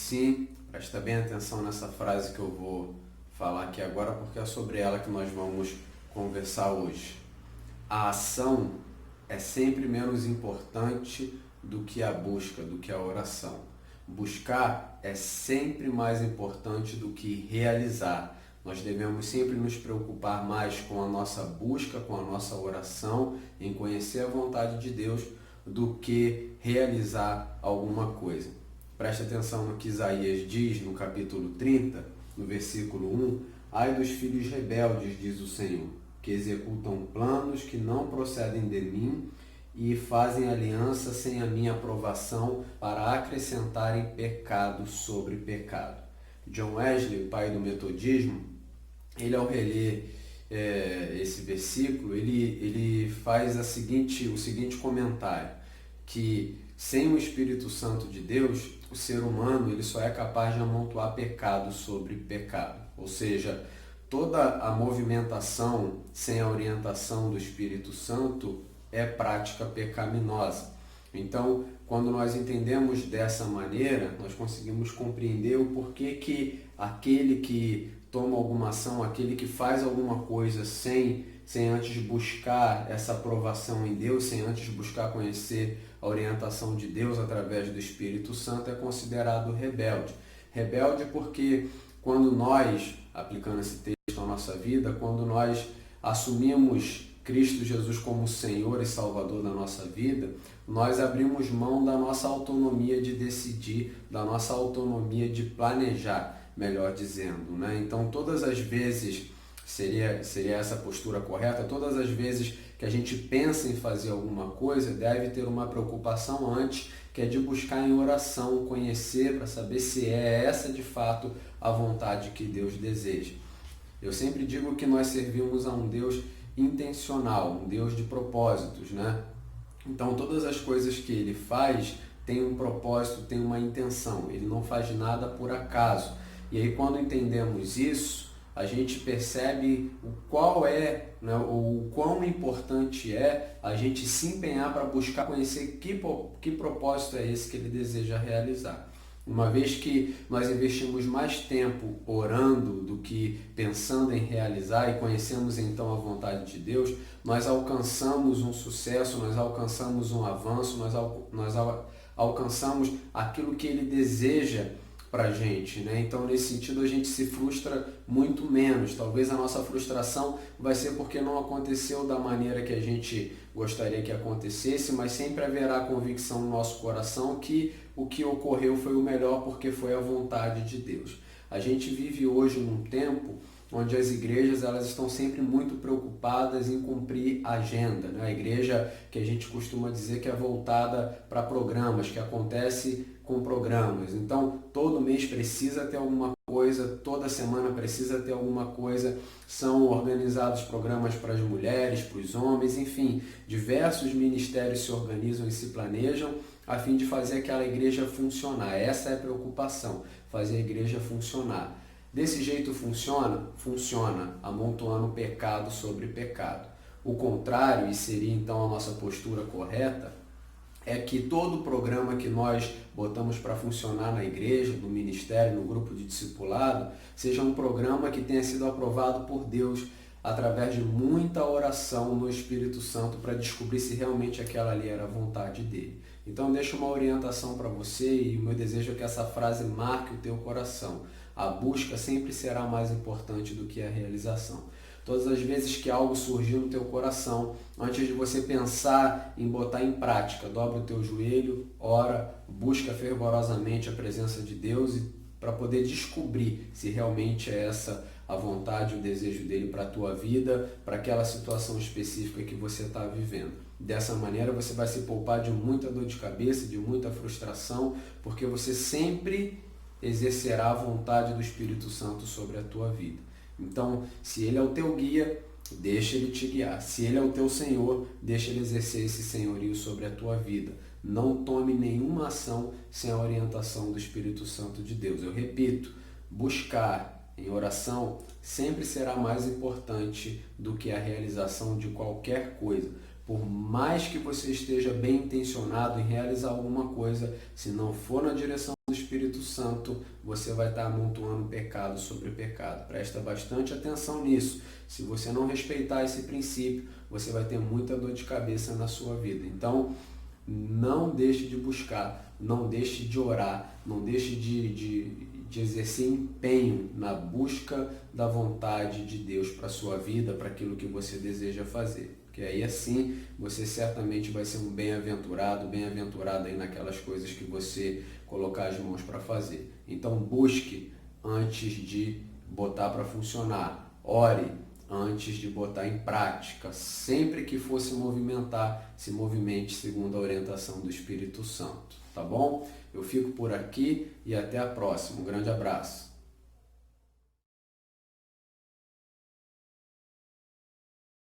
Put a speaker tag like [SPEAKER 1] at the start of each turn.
[SPEAKER 1] sim. Presta bem atenção nessa frase que eu vou falar aqui agora, porque é sobre ela que nós vamos conversar hoje. A ação é sempre menos importante do que a busca, do que a oração. Buscar é sempre mais importante do que realizar. Nós devemos sempre nos preocupar mais com a nossa busca, com a nossa oração, em conhecer a vontade de Deus, do que realizar alguma coisa. Preste atenção no que Isaías diz no capítulo 30, no versículo 1. Ai dos filhos rebeldes, diz o Senhor, que executam planos que não procedem de mim e fazem aliança sem a minha aprovação para acrescentarem pecado sobre pecado. John Wesley, pai do metodismo, ele ao reler esse versículo, ele faz o seguinte comentário, que sem o Espírito Santo de Deus, o ser humano ele só é capaz de amontoar pecado sobre pecado. Ou seja, toda a movimentação sem a orientação do Espírito Santo é prática pecaminosa. Então, quando nós entendemos dessa maneira, nós conseguimos compreender o porquê que aquele que toma alguma ação, aquele que faz alguma coisa sem antes buscar essa aprovação em Deus, sem antes buscar conhecer a orientação de Deus através do Espírito Santo, é considerado rebelde. Rebelde porque quando nós, aplicando esse texto na nossa vida, quando nós assumimos Cristo Jesus como Senhor e Salvador da nossa vida, nós abrimos mão da nossa autonomia de decidir, da nossa autonomia de planejar, melhor dizendo, né? Então, todas as vezes, seria essa a postura correta, todas as vezes que a gente pensa em fazer alguma coisa, deve ter uma preocupação antes, que é de buscar em oração, conhecer, para saber se é essa de fato a vontade que Deus deseja. Eu sempre digo que nós servimos a um Deus intencional, um Deus de propósitos, né? Então todas as coisas que Ele faz têm um propósito, têm uma intenção. Ele não faz nada por acaso. E aí quando entendemos isso, a gente percebe o quão importante é a gente se empenhar para buscar conhecer que propósito é esse que Ele deseja realizar. Uma vez que nós investimos mais tempo orando do que pensando em realizar e conhecemos então a vontade de Deus, nós alcançamos um sucesso, nós alcançamos um avanço, nós alcançamos aquilo que Ele deseja para a gente, né? Então, nesse sentido, a gente se frustra muito menos. Talvez a nossa frustração vai ser porque não aconteceu da maneira que a gente gostaria que acontecesse, mas sempre haverá a convicção no nosso coração que o que ocorreu foi o melhor porque foi a vontade de Deus. A gente vive hoje num tempo onde as igrejas elas estão sempre muito preocupadas em cumprir a agenda, né? A igreja que a gente costuma dizer que é voltada para programas, que acontece com programas. Então, todo mês precisa ter alguma coisa, toda semana precisa ter alguma coisa, são organizados programas para as mulheres, para os homens, enfim, diversos ministérios se organizam e se planejam a fim de fazer aquela igreja funcionar. Essa é a preocupação, fazer a igreja funcionar. Desse jeito funciona, amontoando pecado sobre pecado. O contrário, e seria então a nossa postura correta, é que todo programa que nós botamos para funcionar na igreja, no ministério, no grupo de discipulado, seja um programa que tenha sido aprovado por Deus através de muita oração no Espírito Santo para descobrir se realmente aquela ali era a vontade dele. Então deixo uma orientação para você e o meu desejo é que essa frase marque o teu coração. A busca sempre será mais importante do que a realização. Todas as vezes que algo surgiu no teu coração, antes de você pensar em botar em prática, dobra o teu joelho, ora, busca fervorosamente a presença de Deus para poder descobrir se realmente é essa a vontade, o desejo dele para a tua vida, para aquela situação específica que você está vivendo. Dessa maneira você vai se poupar de muita dor de cabeça, de muita frustração, porque você sempre exercerá a vontade do Espírito Santo sobre a tua vida. Então, se Ele é o teu guia, deixa Ele te guiar. Se Ele é o teu Senhor, deixa Ele exercer esse senhorio sobre a tua vida. Não tome nenhuma ação sem a orientação do Espírito Santo de Deus. Eu repito, buscar em oração sempre será mais importante do que a realização de qualquer coisa. Por mais que você esteja bem intencionado em realizar alguma coisa, se não for na direção do Espírito Santo, você vai estar amontoando pecado sobre pecado. Presta bastante atenção nisso. Se você não respeitar esse princípio, você vai ter muita dor de cabeça na sua vida. Então, não deixe de buscar, não deixe de orar, não deixe de exercer empenho na busca da vontade de Deus para a sua vida, para aquilo que você deseja fazer. Porque aí assim você certamente vai ser um bem-aventurado, bem-aventurada aí naquelas coisas que você colocar as mãos para fazer. Então busque antes de botar para funcionar. Ore antes de botar em prática. Sempre que for se movimentar, se movimente segundo a orientação do Espírito Santo. Tá bom? Eu fico por aqui e até a próxima. Um grande abraço.